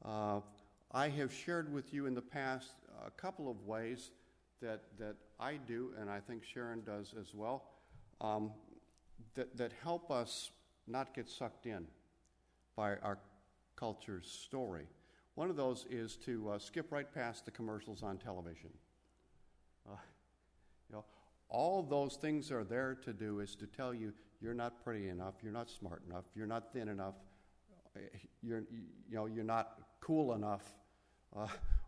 Uh, I have shared with you in the past a couple of ways that I do, and I think Sharon does as well, that help us not get sucked in by our culture's story. One of those is to skip right past the commercials on television. All those things are there to do is to tell you you're not pretty enough, you're not smart enough, you're not thin enough, you're not cool enough.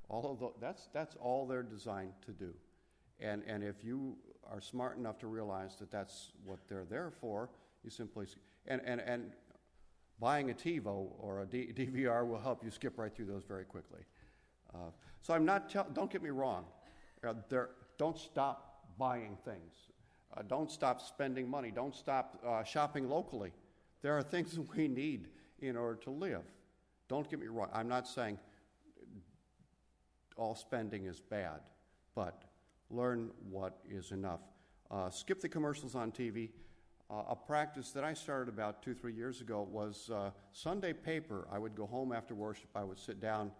All of that's all they're designed to do. And if you are smart enough to realize that that's what they're there for, you simply and buying a TiVo or a DVR will help you skip right through those very quickly. So I'm not. Don't get me wrong. Don't stop buying things. Don't stop spending money. Don't stop shopping locally. There are things we need in order to live. Don't get me wrong. I'm not saying all spending is bad, but learn what is enough. Skip the commercials on TV. A practice that I started about 2-3 years ago was Sunday paper. I would go home after worship. I would sit down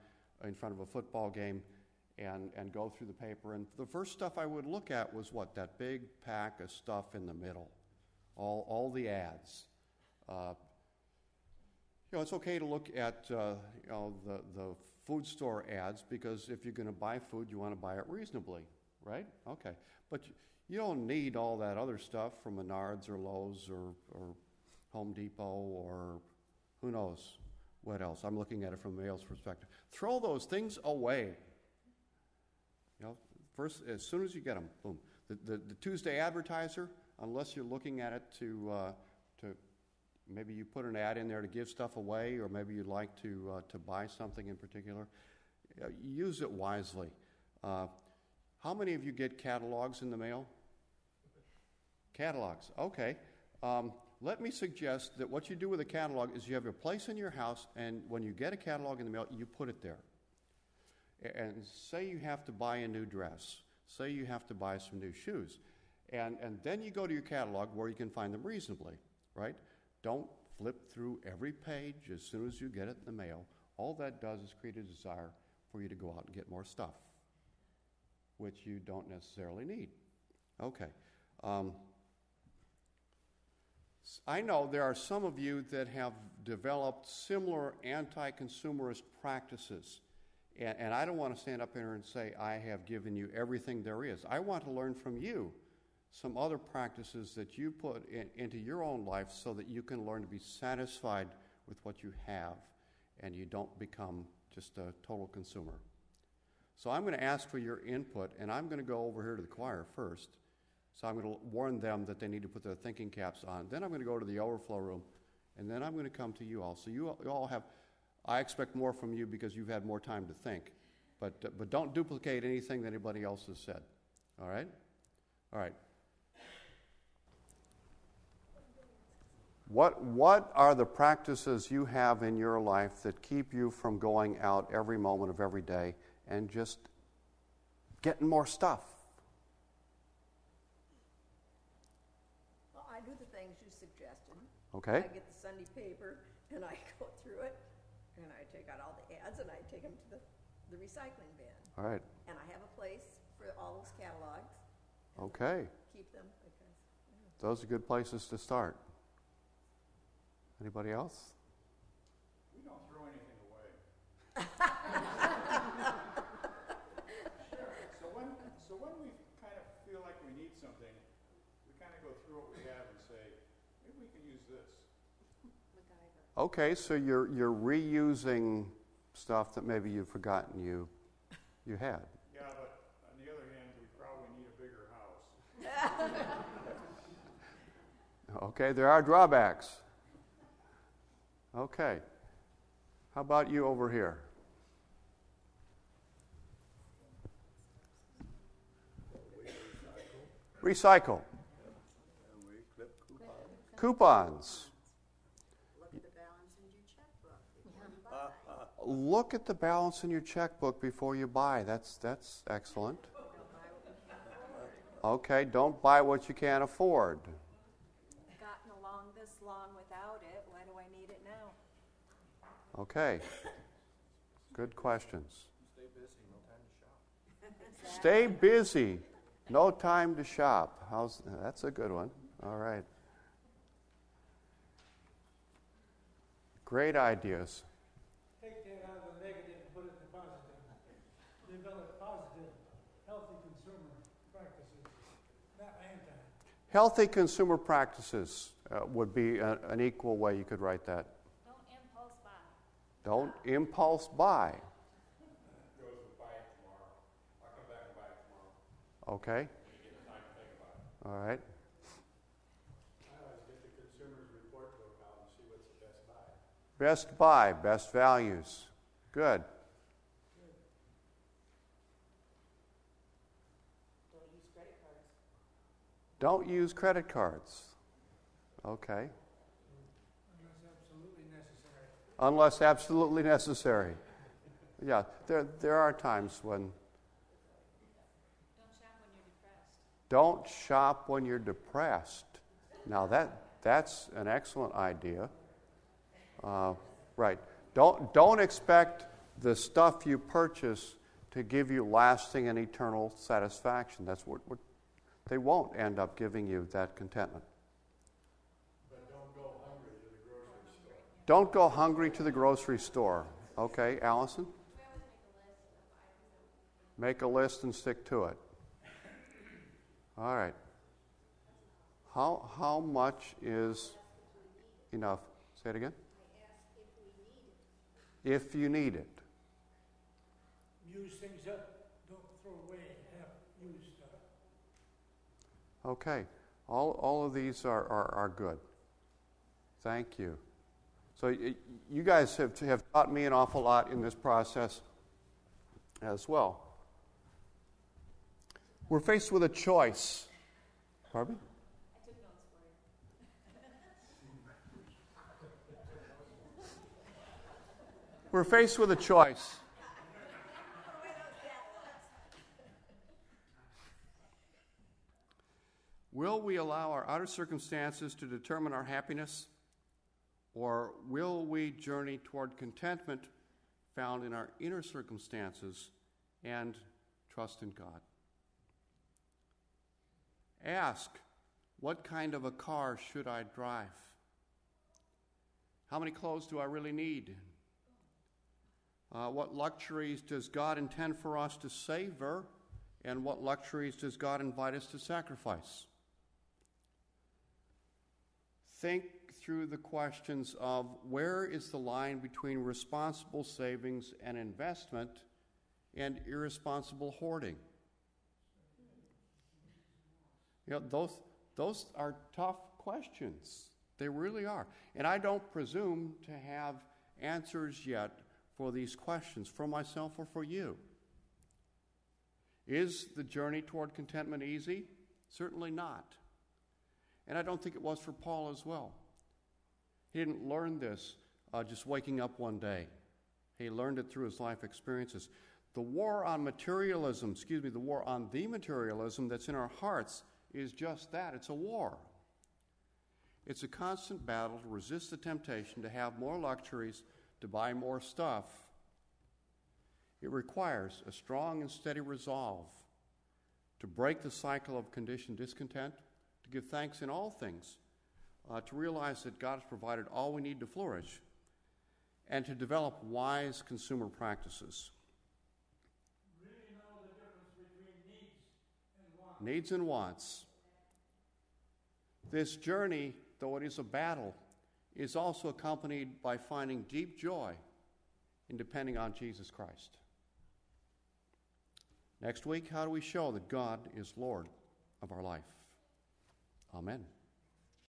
in front of a football game and go through the paper. And the first stuff I would look at was what? That big pack of stuff in the middle. All the ads. It's okay to look at the food store ads, because if you're going to buy food, you want to buy it reasonably, right? Okay. But you don't need all that other stuff from Menards or Lowe's or Home Depot or who knows what else. I'm looking at it from a male's perspective. Throw those things away. First, as soon as you get them, boom. The Tuesday Advertiser, unless you're looking at it to maybe you put an ad in there to give stuff away, or maybe you'd like to buy something in particular, use it wisely. How many of you get catalogs in the mail? Catalogs, okay. Let me suggest that what you do with a catalog is you have a place in your house, and when you get a catalog in the mail, you put it there. And say you have to buy a new dress. Say you have to buy some new shoes. And then you go to your catalog where you can find them reasonably, right? Don't flip through every page as soon as you get it in the mail. All that does is create a desire for you to go out and get more stuff, which you don't necessarily need. Okay. I know there are some of you that have developed similar anti-consumerist practices, and I don't want to stand up here and say I have given you everything there is. I want to learn from you some other practices that you put into your own life so that you can learn to be satisfied with what you have and you don't become just a total consumer. So I'm going to ask for your input, and I'm going to go over here to the choir first. So I'm going to warn them that they need to put their thinking caps on. Then I'm going to go to the overflow room, and then I'm going to come to you all. So you all have, I expect more from you because you've had more time to think. But don't duplicate anything that anybody else has said. All right? All right. What are the practices you have in your life that keep you from going out every moment of every day and just getting more stuff? Well, I do the things you suggested. Okay. I get the Sunday paper, and I go through it, and I take out all the ads, and I take them to the recycling bin. All right. And I have a place for all those catalogs. Okay. Keep them because... Those are good places to start. Anybody else? We don't throw anything away. So when we kind of feel like we need something, we kind of go through what we have and say, maybe we can use this. MacGyver. Okay, so you're reusing stuff that maybe you've forgotten you had. Yeah, but on the other hand, we probably need a bigger house. Okay, there are drawbacks. Okay. How about you over here? Recycle. Coupons. Look at the balance in your checkbook before you buy. That's excellent. Okay, don't buy what you can't afford. Gotten along this long without it. Why do I need it now? Okay. Good questions. Stay busy, no time to shop. That's a good one. All right. Great ideas. Take that out of the negative and put it in the positive. Develop positive, healthy consumer practices, not anti. Healthy consumer practices would be an equal way you could write that. Don't impulse buy. Don't impulse buy. Goes with buy it tomorrow. I'll come back and buy it tomorrow. Okay. When you get time to think about it. All right. I always get the consumer's report book out and see what's the best buy. Best buy, best values. Good. Don't use credit cards. Don't use credit cards. Okay. Unless absolutely necessary. Unless absolutely necessary. Yeah, there are times when Don't shop when you're depressed. don't shop when you're depressed. Now that's an excellent idea. Right. Don't expect the stuff you purchase to give you lasting and eternal satisfaction. That's what they won't end up giving you that contentment. But don't go hungry to the grocery store. Don't go hungry to the grocery store. Okay, Allison? Make a list and stick to it. All right. How much is enough? Say it again. If you need it. Use things up. Don't throw away half-used stuff. Okay. All of these are good. Thank you. So you guys have taught me an awful lot in this process as well. We're faced with a choice. Pardon me? I took notes for you. We're faced with a choice. Will we allow our outer circumstances to determine our happiness, or will we journey toward contentment found in our inner circumstances and trust in God? Ask, what kind of a car should I drive? How many clothes do I really need? What luxuries does God intend for us to savor, and what luxuries does God invite us to sacrifice? Think through the questions of where is the line between responsible savings and investment and irresponsible hoarding? You know, those are tough questions. They really are. And I don't presume to have answers yet for these questions, for myself or for you. Is the journey toward contentment easy? Certainly not. And I don't think it was for Paul as well. He didn't learn this just waking up one day. He learned it through his life experiences. The war on materialism, the war on the materialism that's in our hearts is just that. It's a war. It's a constant battle to resist the temptation to have more luxuries, to buy more stuff. It requires a strong and steady resolve to break the cycle of conditioned discontent, to give thanks in all things, to realize that God has provided all we need to flourish, and to develop wise consumer practices. Really know the difference between needs and wants. Needs and wants. This journey, though it is a battle, is also accompanied by finding deep joy in depending on Jesus Christ. Next week, how do we show that God is Lord of our life? Amen.